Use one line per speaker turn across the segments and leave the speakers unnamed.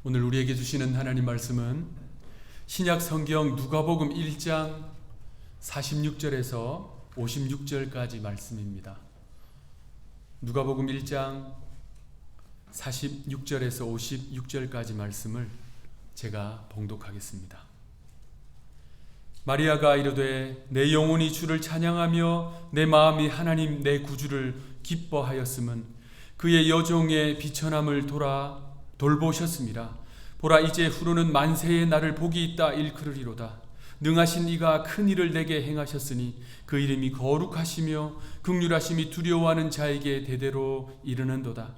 오늘 우리에게 주시는 하나님 말씀은 신약 성경 누가복음 1장 46절에서 56절까지 말씀입니다. 누가복음 1장 46절에서 56절까지 말씀을 제가 봉독하겠습니다. 마리아가 이르되 내 영혼이 주를 찬양하며 내 마음이 하나님 내 구주를 기뻐하였음은 그의 여종의 비천함을 돌보셨습니다. 보라 이제 후로는 만세의 날을 복이 있다 일컬으리로다. 능하신 이가 큰 일을 내게 행하셨으니 그 이름이 거룩하시며 긍휼하심이 두려워하는 자에게 대대로 이르는도다.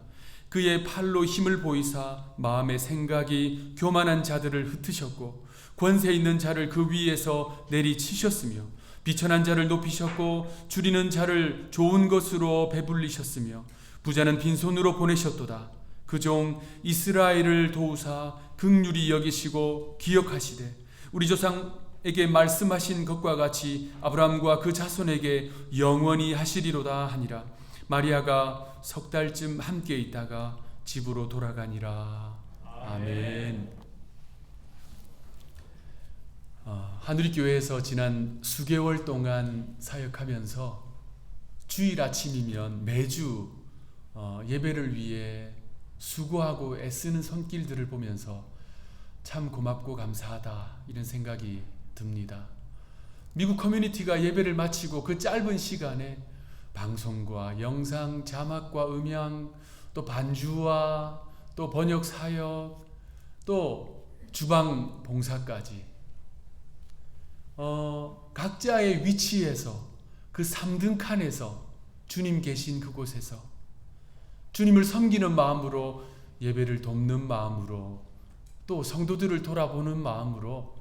그의 팔로 힘을 보이사 마음의 생각이 교만한 자들을 흩으셨고 권세 있는 자를 그 위에서 내리치셨으며 비천한 자를 높이셨고 줄이는 자를 좋은 것으로 배불리셨으며 부자는 빈손으로 보내셨도다. 그 종 이스라엘을 도우사 긍휼히 여기시고 기억하시되 우리 조상에게 말씀하신 것과 같이 아브라함과 그 자손에게 영원히 하시리로다 하니라. 마리아가 석 달쯤 함께 있다가 집으로 돌아가니라. 아멘. 하누리교회에서 지난 수개월 동안 사역하면서 주일 아침이면 매주 예배를 위해 수고하고 애쓰는 손길들을 보면서 참 고맙고 감사하다 이런 생각이 듭니다. 미국 커뮤니티가 예배를 마치고 그 짧은 시간에 방송과 영상 자막과 음향 또 반주와 또 번역 사역 또 주방 봉사까지 각자의 위치에서 그 3등 칸에서 주님 계신 그곳에서 주님을 섬기는 마음으로 예배를 돕는 마음으로 또 성도들을 돌아보는 마음으로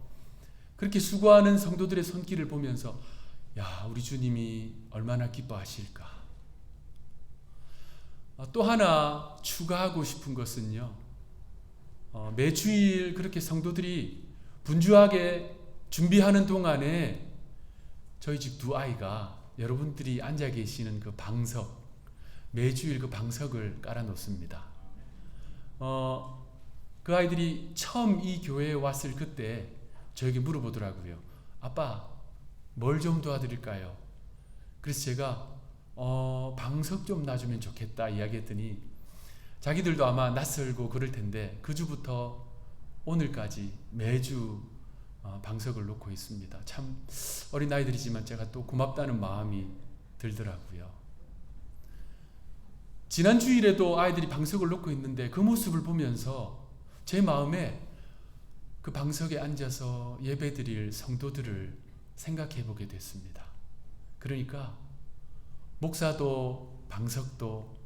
그렇게 수고하는 성도들의 손길을 보면서 야, 우리 주님이 얼마나 기뻐하실까. 또 하나 추가하고 싶은 것은요, 매주일 그렇게 성도들이 분주하게 준비하는 동안에 저희 집 두 아이가 여러분들이 앉아 계시는 그 방석, 매주일 그 방석을 깔아 놓습니다. 그 아이들이 처음 이 교회에 왔을 그때 저에게 물어보더라고요. 아빠, 뭘 좀 도와드릴까요? 그래서 제가 방석 좀 놔주면 좋겠다 이야기했더니 자기들도 아마 낯설고 그럴 텐데 그 주부터 오늘까지 매주 방석을 놓고 있습니다. 참 어린 아이들이지만 제가 또 고맙다는 마음이 들더라고요. 지난 주일에도 아이들이 방석을 놓고 있는데 그 모습을 보면서 제 마음에 그 방석에 앉아서 예배드릴 성도들을 생각해 보게 됐습니다. 그러니까 목사도 방석도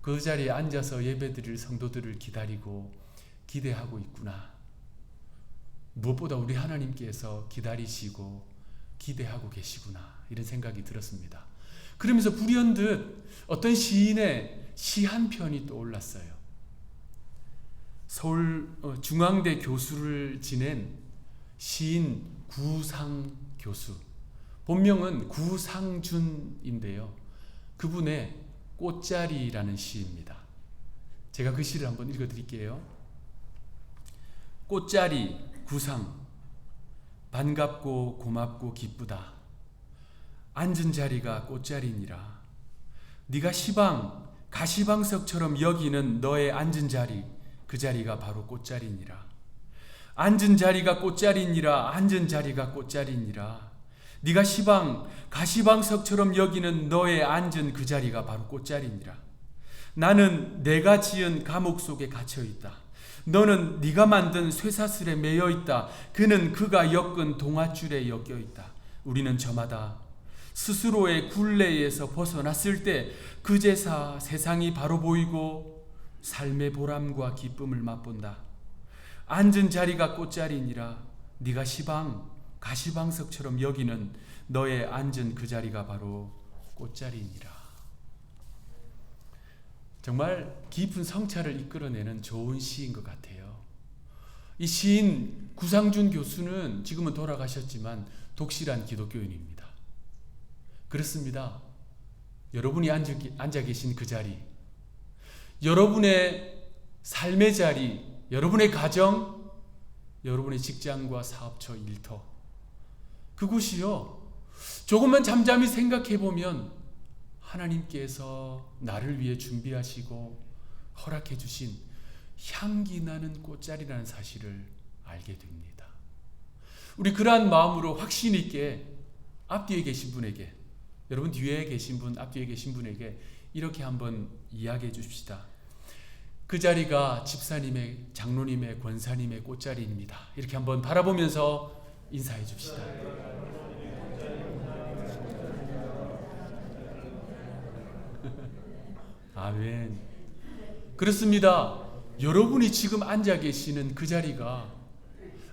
그 자리에 앉아서 예배드릴 성도들을 기다리고 기대하고 있구나. 무엇보다 우리 하나님께서 기다리시고 기대하고 계시구나. 이런 생각이 들었습니다. 그러면서 불현듯 어떤 시인의 시 한 편이 떠올랐어요. 서울 중앙대 교수를 지낸 시인 구상 교수. 본명은 구상준인데요. 그분의 꽃자리라는 시입니다. 제가 그 시를 한번 읽어드릴게요. 꽃자리 구상. 반갑고 고맙고 기쁘다. 앉은 자리가 꽃자리니라. 네가 시방 가시방석처럼 여기는 너의 앉은 자리, 그 자리가 바로 꽃자리니라. 앉은 자리가 꽃자리니라. 앉은 자리가 꽃자리니라. 네가 시방 가시방석처럼 여기는 너의 앉은 그 자리가 바로 꽃자리니라. 나는 내가 지은 감옥 속에 갇혀 있다. 너는 네가 만든 쇠사슬에 매여 있다. 그는 그가 엮은 동아줄에 엮여 있다. 우리는 저마다 스스로의 굴레에서 벗어났을 때 그제사 세상이 바로 보이고 삶의 보람과 기쁨을 맛본다. 앉은 자리가 꽃자리니라. 네가 시방 가시방석처럼 여기는 너의 앉은 그 자리가 바로 꽃자리니라. 정말 깊은 성찰을 이끌어내는 좋은 시인 것 같아요. 이 시인 구상준 교수는 지금은 돌아가셨지만 독실한 기독교인입니다. 그렇습니다. 여러분이 앉아 계신 그 자리, 여러분의 삶의 자리, 여러분의 가정, 여러분의 직장과 사업처, 일터, 그곳이요, 조금만 잠잠히 생각해 보면 하나님께서 나를 위해 준비하시고 허락해 주신 향기 나는 꽃자리라는 사실을 알게 됩니다. 우리 그러한 마음으로 확신 있게 앞뒤에 계신 분에게, 여러분 뒤에 계신 분, 앞뒤에 계신 분에게 이렇게 한번 이야기해 주십시다. 그 자리가 집사님의, 장로님의, 권사님의 꽃자리입니다. 이렇게 한번 바라보면서 인사해 줍시다. 아멘. 그렇습니다. 여러분이 지금 앉아 계시는 그 자리가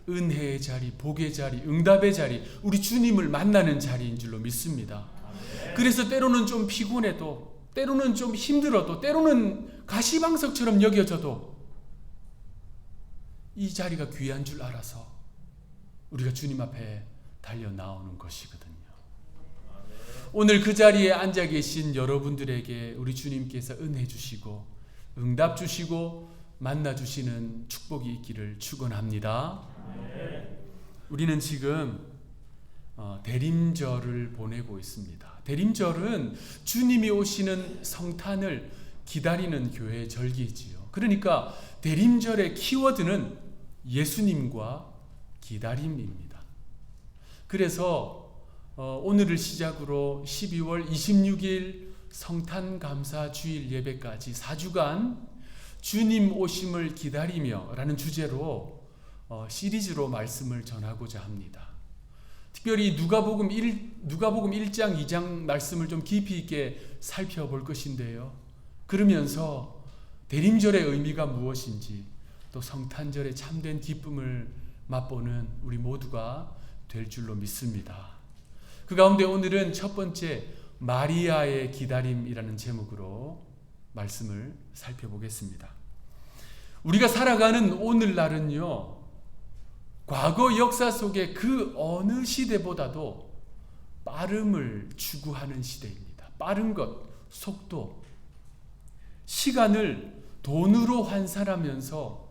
은혜의 자리, 복의 자리, 응답의 자리, 우리 주님을 만나는 자리인 줄로 믿습니다. 그래서 때로는 좀 피곤해도, 때로는 좀 힘들어도, 때로는 가시방석처럼 여겨져도 이 자리가 귀한 줄 알아서 우리가 주님 앞에 달려 나오는 것이거든요. 오늘 그 자리에 앉아 계신 여러분들에게 우리 주님께서 은혜 주시고 응답 주시고 만나 주시는 축복이 있기를 축원합니다. 우리는 지금 대림절을 보내고 있습니다. 대림절은 주님이 오시는 성탄을 기다리는 교회의 절기지요. 그러니까 대림절의 키워드는 예수님과 기다림입니다. 그래서 오늘을 시작으로 12월 26일 성탄감사 주일 예배까지 4주간 주님 오심을 기다리며 라는 주제로 시리즈로 말씀을 전하고자 합니다. 특별히 누가복음 1장 2장 말씀을 좀 깊이 있게 살펴볼 것인데요. 그러면서 대림절의 의미가 무엇인지, 또 성탄절의 참된 기쁨을 맛보는 우리 모두가 될 줄로 믿습니다. 그 가운데 오늘은 첫 번째 마리아의 기다림이라는 제목으로 말씀을 살펴보겠습니다. 우리가 살아가는 오늘날은요, 과거 역사 속의 그 어느 시대보다도 빠름을 추구하는 시대입니다. 빠른 것, 속도, 시간을 돈으로 환산하면서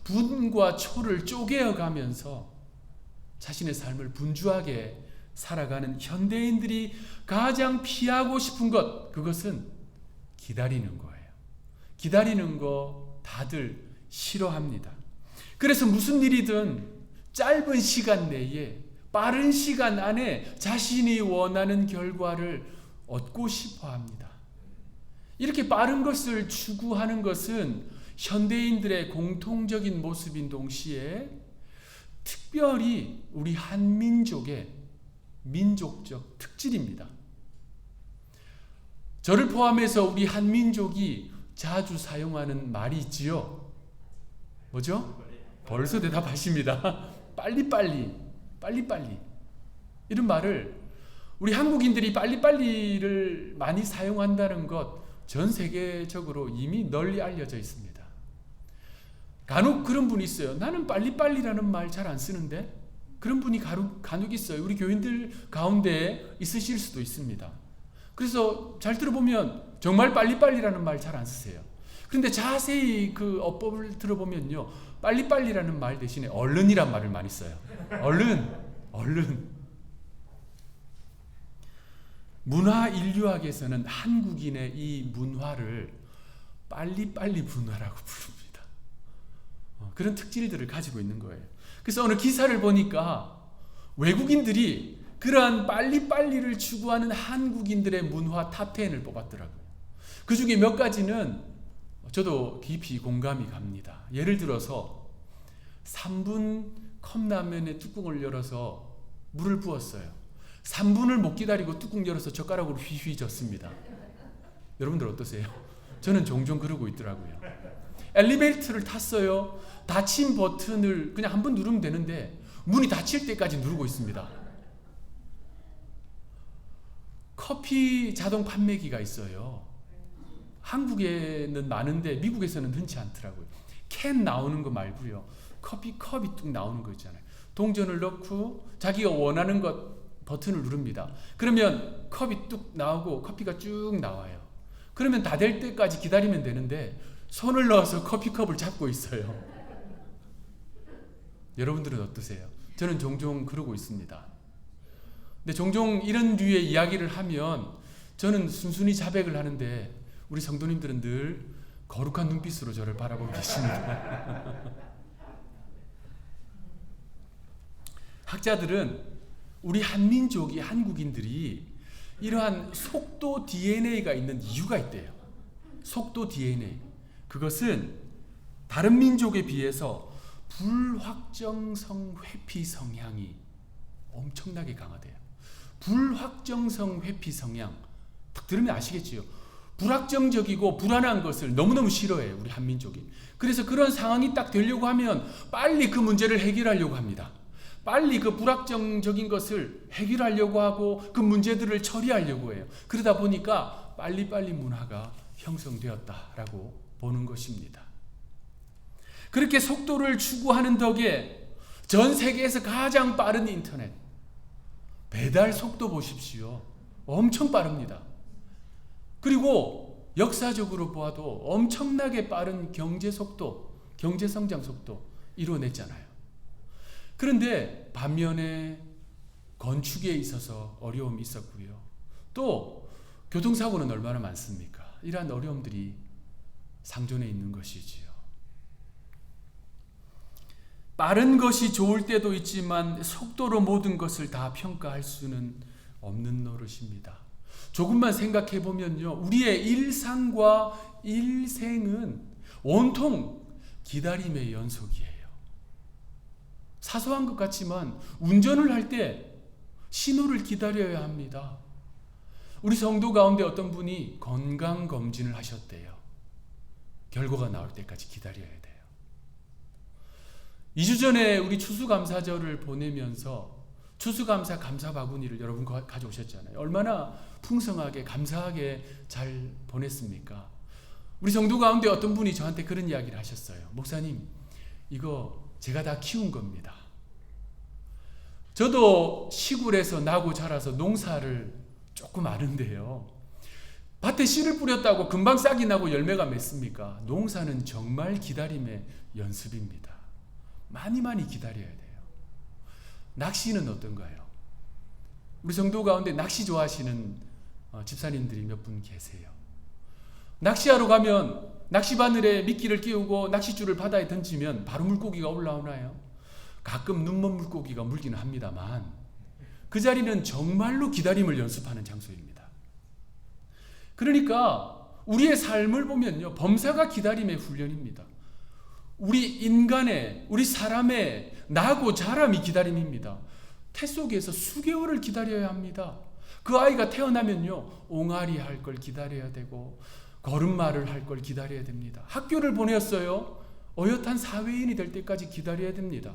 분과 초를 쪼개어가면서 자신의 삶을 분주하게 살아가는 현대인들이 가장 피하고 싶은 것, 그것은 기다리는 거예요. 기다리는 거 다들 싫어합니다. 그래서 무슨 일이든 짧은 시간 내에, 빠른 시간 안에 자신이 원하는 결과를 얻고 싶어 합니다. 이렇게 빠른 것을 추구하는 것은 현대인들의 공통적인 모습인 동시에 특별히 우리 한민족의 민족적 특질입니다. 저를 포함해서 우리 한민족이 자주 사용하는 말이 있지요. 뭐죠? 벌써 대답하십니다. 빨리빨리, 빨리빨리. 이런 말을 우리 한국인들이 빨리빨리를 많이 사용한다는 것 전 세계적으로 이미 널리 알려져 있습니다. 간혹 그런 분이 있어요. 나는 빨리빨리라는 말 잘 안 쓰는데? 그런 분이 간혹 있어요. 우리 교인들 가운데 있으실 수도 있습니다. 그래서 잘 들어보면 정말 빨리빨리라는 말 잘 안 쓰세요. 그런데 자세히 그 어법을 들어보면요, 빨리빨리라는 말 대신에 얼른이란 말을 많이 써요. 얼른. 문화 인류학에서는 한국인의 이 문화를 빨리빨리 문화라고 부릅니다. 그런 특질들을 가지고 있는 거예요. 그래서 오늘 기사를 보니까 외국인들이 그러한 빨리빨리를 추구하는 한국인들의 문화 탑10을 뽑았더라고요. 그 중에 몇 가지는 저도 깊이 공감이 갑니다. 예를 들어서 3분 컵라면의 뚜껑을 열어서 물을 부었어요. 3분을 못 기다리고 뚜껑 열어서 젓가락으로 휘휘 젓습니다. 여러분들 어떠세요? 저는 종종 그러고 있더라고요. 엘리베이터를 탔어요. 닫힌 버튼을 그냥 한 번 누르면 되는데 문이 닫힐 때까지 누르고 있습니다. 커피 자동 판매기가 있어요. 한국에는 많은데 미국에서는 흔치 않더라고요. 캔 나오는 거 말고요. 커피 컵이 뚝 나오는 거 있잖아요. 동전을 넣고 자기가 원하는 것 버튼을 누릅니다. 그러면 컵이 뚝 나오고 커피가 쭉 나와요. 그러면 다 될 때까지 기다리면 되는데 손을 넣어서 커피컵을 잡고 있어요. 여러분들은 어떠세요? 저는 종종 그러고 있습니다. 근데 종종 이런 류의 이야기를 하면 저는 순순히 자백을 하는데 우리 성도님들은 늘 거룩한 눈빛으로 저를 바라보고 계십니다. 학자들은 우리 한민족이, 한국인들이 이러한 속도 DNA가 있는 이유가 있대요. 속도 DNA. 그것은 다른 민족에 비해서 불확정성 회피 성향이 엄청나게 강하대요. 불확정성 회피 성향. 딱 들으면 아시겠지요? 불확정적이고 불안한 것을 너무너무 싫어해요, 우리 한민족이. 그래서 그런 상황이 딱 되려고 하면 빨리 그 문제를 해결하려고 합니다. 빨리 그 불확정적인 것을 해결하려고 하고 그 문제들을 처리하려고 해요. 그러다 보니까 빨리빨리 문화가 형성되었다라고 보는 것입니다. 그렇게 속도를 추구하는 덕에 전 세계에서 가장 빠른 인터넷, 배달 속도 보십시오. 엄청 빠릅니다. 그리고 역사적으로 보아도 엄청나게 빠른 경제 속도, 경제 성장 속도 이루어냈잖아요. 그런데 반면에 건축에 있어서 어려움이 있었고요. 또 교통사고는 얼마나 많습니까? 이러한 어려움들이 상존해 있는 것이지요. 빠른 것이 좋을 때도 있지만 속도로 모든 것을 다 평가할 수는 없는 노릇입니다. 조금만 생각해 보면요, 우리의 일상과 일생은 온통 기다림의 연속이에요. 사소한 것 같지만 운전을 할 때 신호를 기다려야 합니다. 우리 성도 가운데 어떤 분이 건강검진을 하셨대요. 결과가 나올 때까지 기다려야 돼요. 2주 전에 우리 추수감사절을 보내면서 추수감사 감사바구니를 여러분 가져오셨잖아요. 얼마나 풍성하게 감사하게 잘 보냈습니까? 우리 성도 가운데 어떤 분이 저한테 그런 이야기를 하셨어요. 목사님, 이거 제가 다 키운 겁니다. 저도 시골에서 나고 자라서 농사를 조금 아는데요. 밭에 씨를 뿌렸다고 금방 싹이 나고 열매가 맺습니까? 농사는 정말 기다림의 연습입니다. 많이 기다려야 돼요. 낚시는 어떤가요? 우리 성도 가운데 낚시 좋아하시는 집사님들이 몇 분 계세요. 낚시하러 가면 낚시바늘에 미끼를 끼우고 낚싯줄을 바다에 던지면 바로 물고기가 올라오나요? 가끔 눈먼 물고기가 물기는 합니다만 그 자리는 정말로 기다림을 연습하는 장소입니다. 그러니까 우리의 삶을 보면요, 범사가 기다림의 훈련입니다. 우리 인간의, 우리 사람의 나고 자람이 기다림입니다. 태 속에서 수개월을 기다려야 합니다. 그 아이가 태어나면요, 옹알이 할 걸 기다려야 되고 걸음마를 할 걸 기다려야 됩니다. 학교를 보냈어요. 어엿한 사회인이 될 때까지 기다려야 됩니다.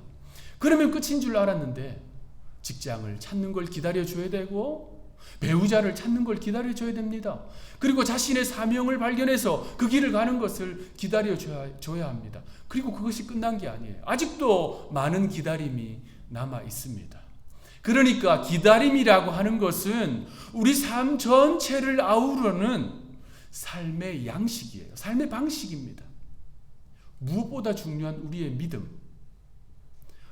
그러면 끝인 줄 알았는데 직장을 찾는 걸 기다려줘야 되고 배우자를 찾는 걸 기다려줘야 됩니다. 그리고 자신의 사명을 발견해서 그 길을 가는 것을 기다려줘야 합니다. 그리고 그것이 끝난 게 아니에요. 아직도 많은 기다림이 남아 있습니다. 그러니까 기다림이라고 하는 것은 우리 삶 전체를 아우르는 삶의 양식이에요. 삶의 방식입니다. 무엇보다 중요한 우리의 믿음.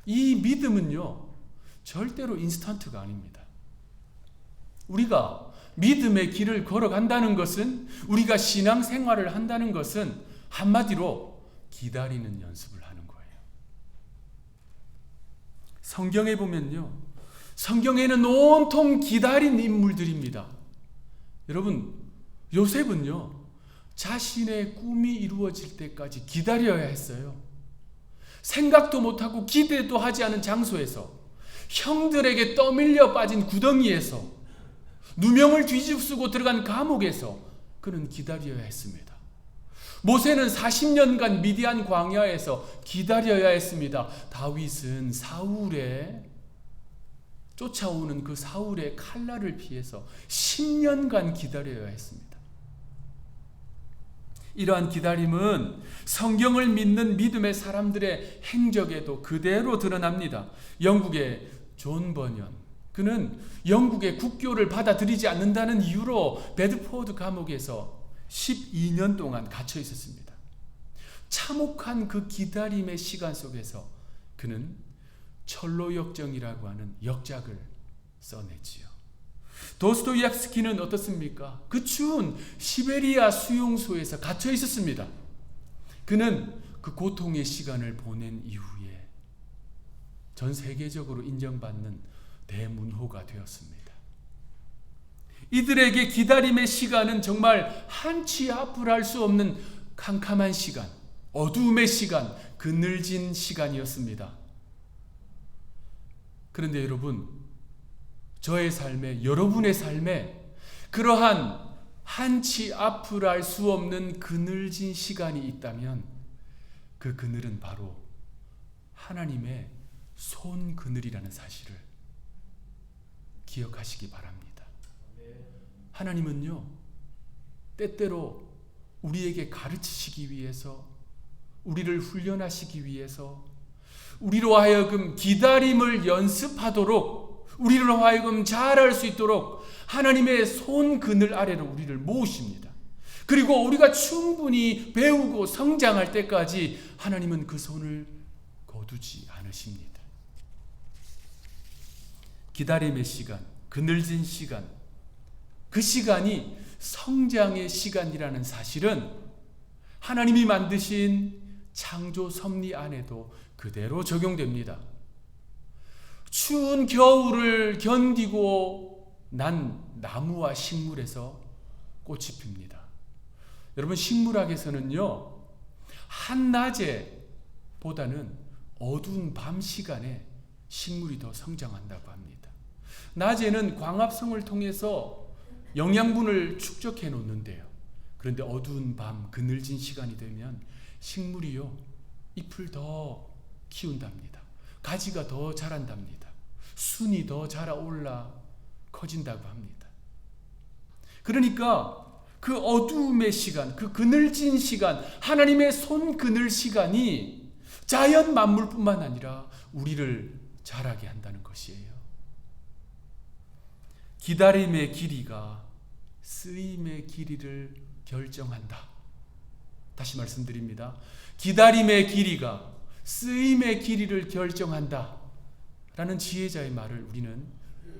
이 믿음은요, 절대로 인스턴트가 아닙니다. 우리가 믿음의 길을 걸어간다는 것은, 우리가 신앙생활을 한다는 것은 한마디로 기다리는 연습을 하는 거예요. 성경에 보면요, 성경에는 온통 기다린 인물들입니다. 여러분, 요셉은요, 자신의 꿈이 이루어질 때까지 기다려야 했어요. 생각도 못하고 기대도 하지 않은 장소에서, 형들에게 떠밀려 빠진 구덩이에서, 누명을 뒤집쓰고 들어간 감옥에서 그는 기다려야 했습니다. 모세는 40년간 미디안 광야에서 기다려야 했습니다. 다윗은 쫓아오는 그 사울의 칼날을 피해서 10년간 기다려야 했습니다. 이러한 기다림은 성경을 믿는 믿음의 사람들의 행적에도 그대로 드러납니다. 영국의 존 버년, 그는 영국의 국교를 받아들이지 않는다는 이유로 베드포드 감옥에서 12년 동안 갇혀 있었습니다. 참혹한 그 기다림의 시간 속에서 그는 철로 역정이라고 하는 역작을 써냈지요. 도스토옙스키는 어떻습니까? 그 추운 시베리아 수용소에서 갇혀 있었습니다. 그는 그 고통의 시간을 보낸 이후에 전 세계적으로 인정받는 대문호가 되었습니다. 이들에게 기다림의 시간은 정말 한치 앞을 할 수 없는 캄캄한 시간, 어두움의 시간, 그늘진 시간이었습니다. 그런데 여러분, 저의 삶에, 여러분의 삶에 그러한 한치 앞을 알 수 없는 그늘진 시간이 있다면 그 그늘은 바로 하나님의 손 그늘이라는 사실을 기억하시기 바랍니다. 하나님은요, 때때로 우리에게 가르치시기 위해서, 우리를 훈련하시기 위해서, 우리로 하여금 기다림을 연습하도록, 우리로 하여금 잘할 수 있도록 하나님의 손 그늘 아래로 우리를 모으십니다. 그리고 우리가 충분히 배우고 성장할 때까지 하나님은 그 손을 거두지 않으십니다. 기다림의 시간, 그늘진 시간, 그 시간이 성장의 시간이라는 사실은 하나님이 만드신 창조 섭리 안에도 그대로 적용됩니다. 추운 겨울을 견디고 난 나무와 식물에서 꽃이 핍니다. 여러분, 식물학에서는요, 한낮에보다는 어두운 밤 시간에 식물이 더 성장한다고 합니다. 낮에는 광합성을 통해서 영양분을 축적해 놓는데요. 그런데 어두운 밤, 그늘진 시간이 되면 식물이요, 잎을 더 키운답니다. 가지가 더 자란답니다. 순이 더 자라올라 커진다고 합니다. 그러니까 그 어두움의 시간, 그 그늘진 시간, 하나님의 손 그늘 시간이 자연 만물뿐만 아니라 우리를 자라게 한다는 것이에요. 기다림의 길이가 쓰임의 길이를 결정한다. 다시 말씀드립니다. 기다림의 길이가 쓰임의 길이를 결정한다 라는 지혜자의 말을 우리는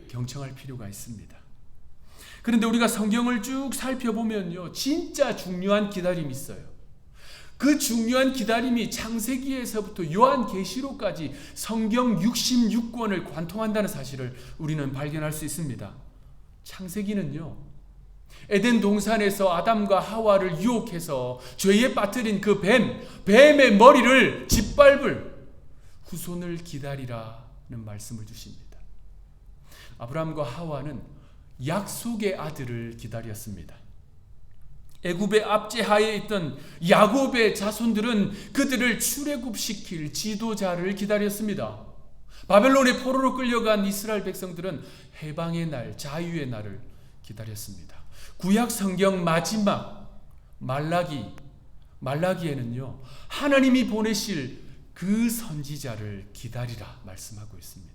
경청할 필요가 있습니다. 그런데 우리가 성경을 쭉 살펴보면요, 진짜 중요한 기다림이 있어요. 그 중요한 기다림이 창세기에서부터 요한계시록까지 성경 66권을 관통한다는 사실을 우리는 발견할 수 있습니다. 창세기는요, 에덴 동산에서 아담과 하와를 유혹해서 죄에 빠뜨린 그 뱀의 머리를 짓밟을 후손을 기다리라는 말씀을 주십니다. 아브라함과 하와는 약속의 아들을 기다렸습니다. 애굽의 압제하에 있던 야곱의 자손들은 그들을 출애굽시킬 지도자를 기다렸습니다. 바벨론의 포로로 끌려간 이스라엘 백성들은 해방의 날, 자유의 날을 기다렸습니다. 구약 성경 마지막 말라기에는요, 하나님이 보내실 그 선지자를 기다리라 말씀하고 있습니다.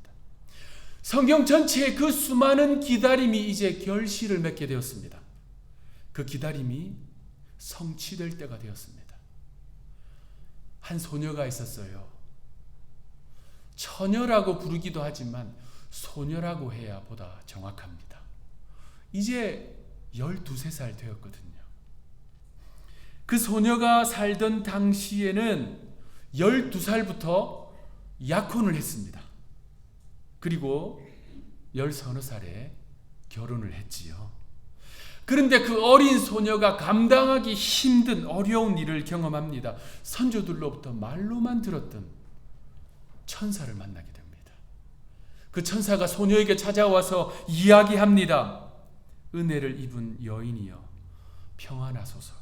성경 전체의 그 수많은 기다림이 이제 결실을 맺게 되었습니다. 그 기다림이 성취될 때가 되었습니다. 한 소녀가 있었어요. 처녀라고 부르기도 하지만 소녀라고 해야 보다 정확합니다. 이제 12살 되었거든요. 그 소녀가 살던 당시에는 12살부터 약혼을 했습니다. 그리고 10서너 결혼을 했지요. 그런데 그 어린 소녀가 감당하기 힘든 어려운 일을 경험합니다. 선조들로부터 말로만 들었던 천사를 만나게 됩니다. 그 천사가 소녀에게 찾아와서 이야기합니다. 은혜를 입은 여인이여, 평안하소서.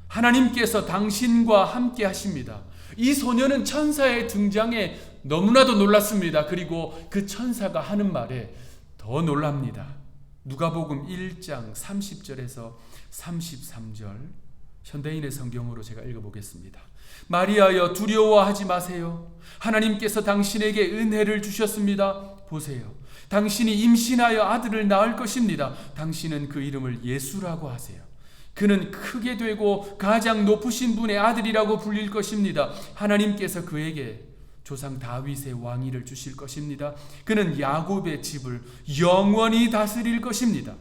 하나님께서 당신과 함께 하십니다. 이 소녀는 천사의 등장에 너무나도 놀랐습니다. 그리고 그 천사가 하는 말에 더 놀랍니다. 누가복음 1장 30절에서 33절, 현대인의 성경으로 제가 읽어보겠습니다. 마리아여, 두려워하지 마세요. 하나님께서 당신에게 은혜를 주셨습니다. 보세요. 당신이 임신하여 아들을 낳을 것입니다. 당신은 그 이름을 예수라고 하세요. 그는 크게 되고 가장 높으신 분의 아들이라고 불릴 것입니다. 하나님께서 그에게 조상 다윗의 왕위를 주실 것입니다. 그는 야곱의 집을 영원히 다스릴 것입니다.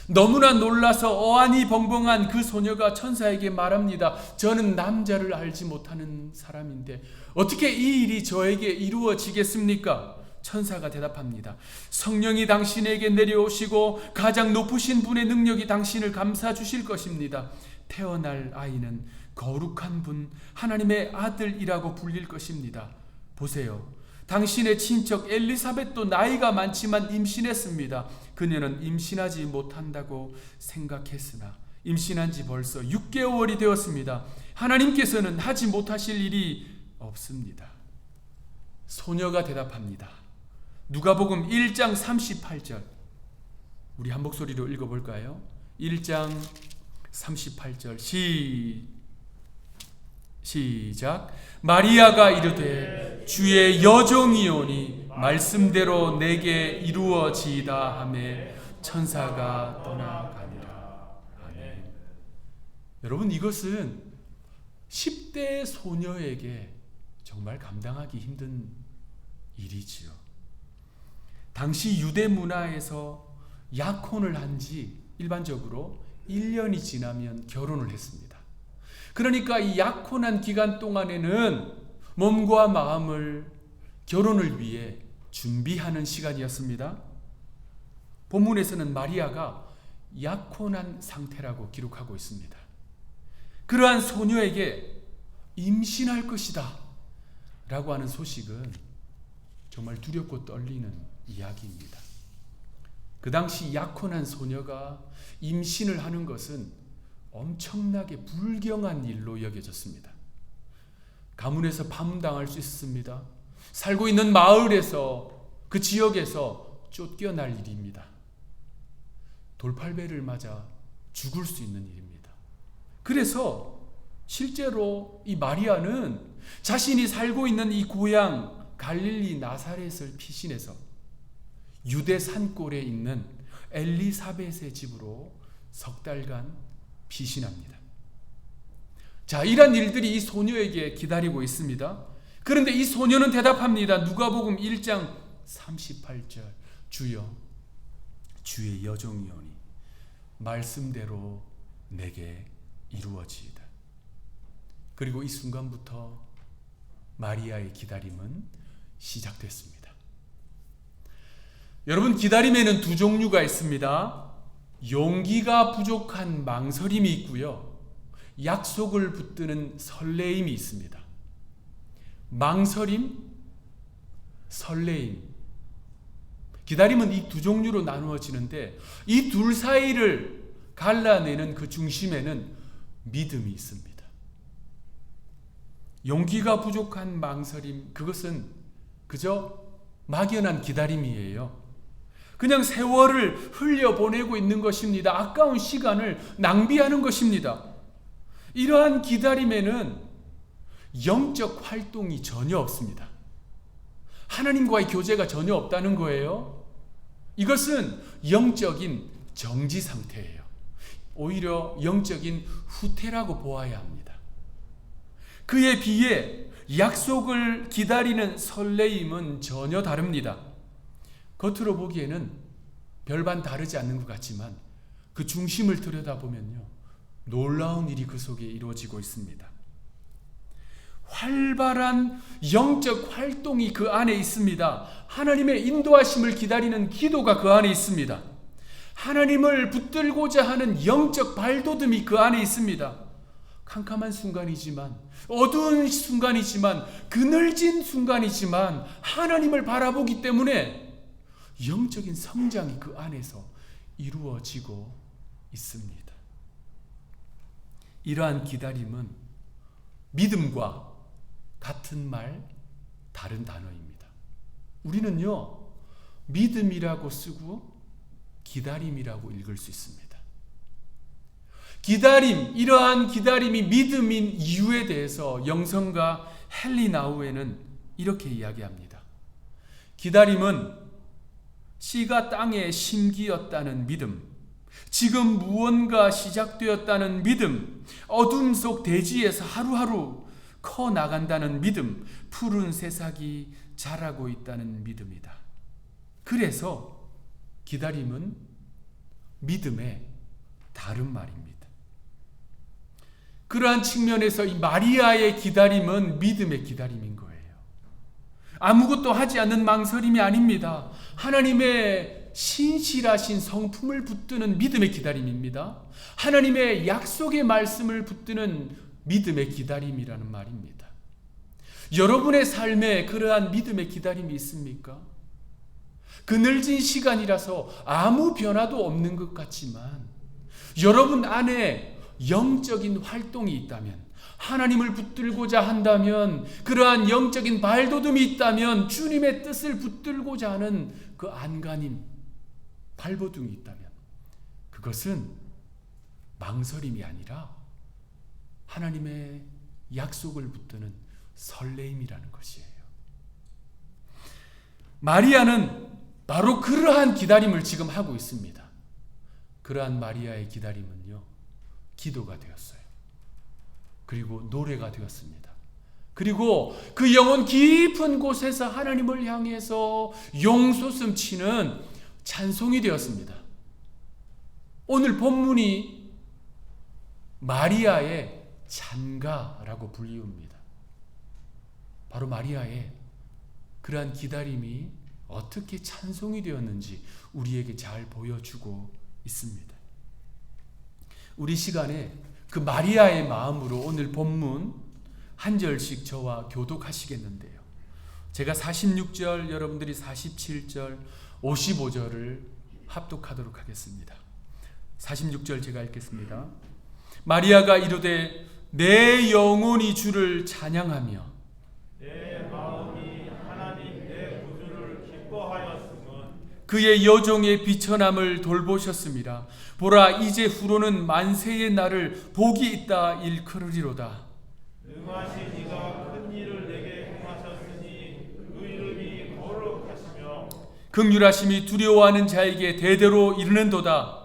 너무나 놀라서 어안이 벙벙한 그 소녀가 천사에게 말합니다. 저는 남자를 알지 못하는 사람인데 어떻게 이 일이 저에게 이루어지겠습니까? 천사가 대답합니다. 성령이 당신에게 내려오시고 가장 높으신 분의 능력이 당신을 감싸 주실 것입니다. 태어날 아이는 거룩한 분, 하나님의 아들이라고 불릴 것입니다. 보세요. 당신의 친척 엘리사벳도 나이가 많지만 임신했습니다. 그녀는 임신하지 못한다고 생각했으나 임신한 지 벌써 6개월이 되었습니다. 하나님께서는 하지 못하실 일이 없습니다. 소녀가 대답합니다. 누가복음 1장 38절. 우리 한 목소리로 읽어볼까요? 1장 38절 시작. 마리아가 이르되 주의 여종이오니 말씀대로 내게 이루어지이다 하매 천사가 떠나가니라. 아멘. 여러분, 이것은 10대 소녀에게 정말 감당하기 힘든 일이지요. 당시 유대 문화에서 약혼을 한 지 일반적으로 1년이 지나면 결혼을 했습니다. 그러니까 이 약혼한 기간 동안에는 몸과 마음을 결혼을 위해 준비하는 시간이었습니다. 본문에서는 마리아가 약혼한 상태라고 기록하고 있습니다. 그러한 소녀에게 임신할 것이다 라고 하는 소식은 정말 두렵고 떨리는 이야기입니다. 그 당시 약혼한 소녀가 임신을 하는 것은 엄청나게 불경한 일로 여겨졌습니다. 가문에서 파문당할 수 있습니다. 살고 있는 마을에서, 그 지역에서 쫓겨날 일입니다. 돌팔배를 맞아 죽을 수 있는 일입니다. 그래서 실제로 이 마리아는 자신이 살고 있는 이 고향 갈릴리 나사렛을 피신해서 유대 산골에 있는 엘리사벳의 집으로 석 달간 피신합니다. 자, 이런 일들이 이 소녀에게 기다리고 있습니다. 그런데 이 소녀는 대답합니다. 누가복음 1장 38절. 주여, 주의 여종이오니 말씀대로 내게 이루어지이다. 그리고 이 순간부터 마리아의 기다림은 시작됐습니다. 여러분, 기다림에는 두 종류가 있습니다. 용기가 부족한 망설임이 있고요, 약속을 붙드는 설레임이 있습니다. 망설임, 설레임. 기다림은 이 두 종류로 나누어지는데 이 둘 사이를 갈라내는 그 중심에는 믿음이 있습니다. 용기가 부족한 망설임, 그것은 그저 막연한 기다림이에요. 그냥 세월을 흘려보내고 있는 것입니다. 아까운 시간을 낭비하는 것입니다. 이러한 기다림에는 영적 활동이 전혀 없습니다. 하나님과의 교제가 전혀 없다는 거예요. 이것은 영적인 정지 상태예요. 오히려 영적인 후퇴라고 보아야 합니다. 그에 비해 약속을 기다리는 설레임은 전혀 다릅니다. 겉으로 보기에는 별반 다르지 않는 것 같지만 그 중심을 들여다보면요, 놀라운 일이 그 속에 이루어지고 있습니다. 활발한 영적 활동이 그 안에 있습니다. 하나님의 인도하심을 기다리는 기도가 그 안에 있습니다. 하나님을 붙들고자 하는 영적 발돋움이 그 안에 있습니다. 캄캄한 순간이지만, 어두운 순간이지만, 그늘진 순간이지만 하나님을 바라보기 때문에 영적인 성장이 그 안에서 이루어지고 있습니다. 이러한 기다림은 믿음과 같은 말, 다른 단어입니다. 우리는요, 믿음이라고 쓰고 기다림이라고 읽을 수 있습니다. 기다림, 이러한 기다림이 믿음인 이유에 대해서 영성가 헬리나우에는 이렇게 이야기합니다. 기다림은 씨가 땅에 심기었다는 믿음, 지금 무언가 시작되었다는 믿음, 어둠 속 대지에서 하루하루 커 나간다는 믿음, 푸른 새싹이 자라고 있다는 믿음이다. 그래서 기다림은 믿음의 다른 말입니다. 그러한 측면에서 이 마리아의 기다림은 믿음의 기다림인 거예요. 아무것도 하지 않는 망설임이 아닙니다. 하나님의 신실하신 성품을 붙드는 믿음의 기다림입니다. 하나님의 약속의 말씀을 붙드는 믿음의 기다림이라는 말입니다. 여러분의 삶에 그러한 믿음의 기다림이 있습니까? 그늘진 시간이라서 아무 변화도 없는 것 같지만 여러분 안에 영적인 활동이 있다면, 하나님을 붙들고자 한다면, 그러한 영적인 발돋움이 있다면, 주님의 뜻을 붙들고자 하는 그 안간힘, 발버둥이 있다면 그것은 망설임이 아니라 하나님의 약속을 붙드는 설레임이라는 것이에요. 마리아는 바로 그러한 기다림을 지금 하고 있습니다. 그러한 마리아의 기다림은요, 기도가 되었어요. 그리고 노래가 되었습니다. 그리고 그 영혼 깊은 곳에서 하나님을 향해서 용솟음 치는 찬송이 되었습니다. 오늘 본문이 마리아의 찬가라고 불리웁니다. 바로 마리아의 그러한 기다림이 어떻게 찬송이 되었는지 우리에게 잘 보여주고 있습니다. 우리 시간에 그 마리아의 마음으로 오늘 본문 한 절씩 저와 교독하시겠는데요. 제가 46절, 여러분들이 47절, 55절을 합독하도록 하겠습니다. 46절 제가 읽겠습니다. 마리아가 이르되 내 영혼이 주를 찬양하며
내 마음이 하나님 내 구주를 기뻐하였음은
그의 여종의 비천함을 돌보셨습니다. 보라, 이제 후로는 만세의 날을 복이 있다 일컬으리로다.
능하신 이가 큰 일을 내게 행하셨으니 그 이름이 거룩하시며
긍휼하심이 두려워하는 자에게 대대로 이르는도다.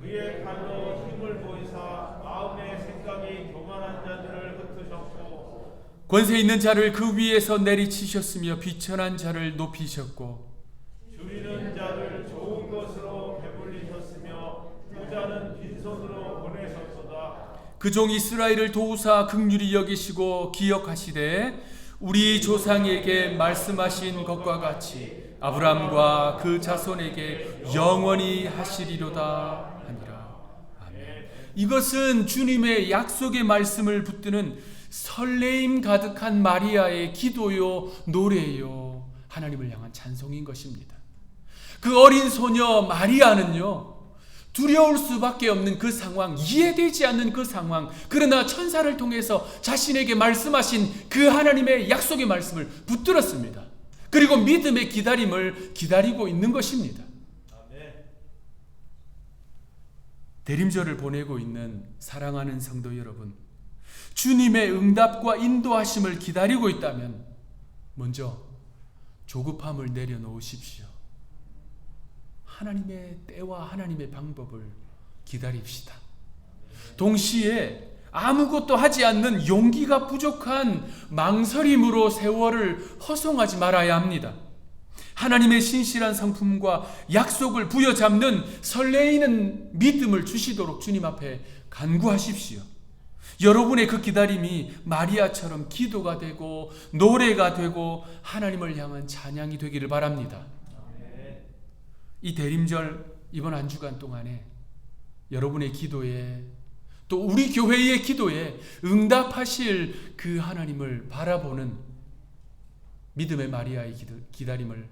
그의 팔로 힘을 보이사 마음의 생각이 교만한 자들을 흩으셨고
권세 있는 자를 그 위에서 내리치셨으며 비천한 자를 높이셨고
줄이는 자를 좋은 것으로 배불리셨으며 부자는 빈손으로 보내셨도다.
그 종 이스라엘을 도우사 긍휼히 여기시고 기억하시되 우리 조상에게 말씀하신 것과 같이 아브라함과 그 자손에게 영원히 하시리로다 하니라. 아멘. 이것은 주님의 약속의 말씀을 붙드는 설레임 가득한 마리아의 기도요, 노래요, 하나님을 향한 찬송인 것입니다. 그 어린 소녀 마리아는요, 두려울 수밖에 없는 그 상황, 이해되지 않는 그 상황, 그러나 천사를 통해서 자신에게 말씀하신 그 하나님의 약속의 말씀을 붙들었습니다. 그리고 믿음의 기다림을 기다리고 있는 것입니다. 대림절을 보내고 있는 사랑하는 성도 여러분, 주님의 응답과 인도하심을 기다리고 있다면 먼저 조급함을 내려놓으십시오. 하나님의 때와 하나님의 방법을 기다립시다. 동시에 아무것도 하지 않는 용기가 부족한 망설임으로 세월을 허송하지 말아야 합니다. 하나님의 신실한 성품과 약속을 부여잡는 설레이는 믿음을 주시도록 주님 앞에 간구하십시오. 여러분의 그 기다림이 마리아처럼 기도가 되고 노래가 되고 하나님을 향한 찬양이 되기를 바랍니다. 이 대림절 이번 한 주간 동안에 여러분의 기도에, 또 우리 교회의 기도에 응답하실 그 하나님을 바라보는 믿음의 마리아의 기다림을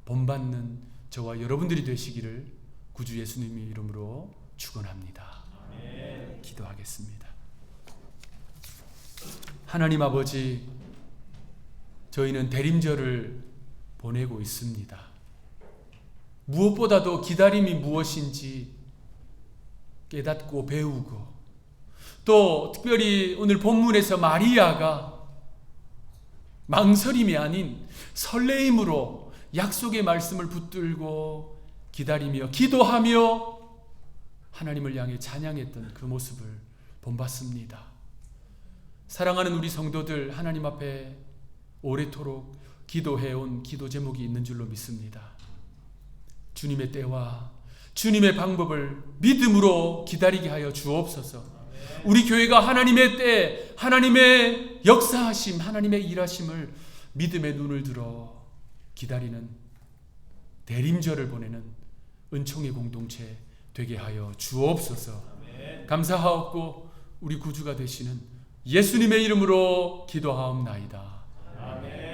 본받는 저와 여러분들이 되시기를 구주 예수님의 이름으로 축원합니다. 기도하겠습니다. 하나님 아버지, 저희는 대림절을 보내고 있습니다. 무엇보다도 기다림이 무엇인지 깨닫고 배우고, 또 특별히 오늘 본문에서 마리아가 망설임이 아닌 설레임으로 약속의 말씀을 붙들고 기다리며 기도하며 하나님을 향해 찬양했던 그 모습을 본받습니다. 사랑하는 우리 성도들 하나님 앞에 오래도록 기도해온 기도 제목이 있는 줄로 믿습니다. 주님의 때와 주님의 방법을 믿음으로 기다리게 하여 주옵소서. 우리 교회가 하나님의 때, 하나님의 역사하심, 하나님의 일하심을 믿음의 눈을 들어 기다리는 대림절을 보내는 은총의 공동체 되게 하여 주옵소서. 감사하옵고 우리 구주가 되시는 예수님의 이름으로 기도하옵나이다.
아멘.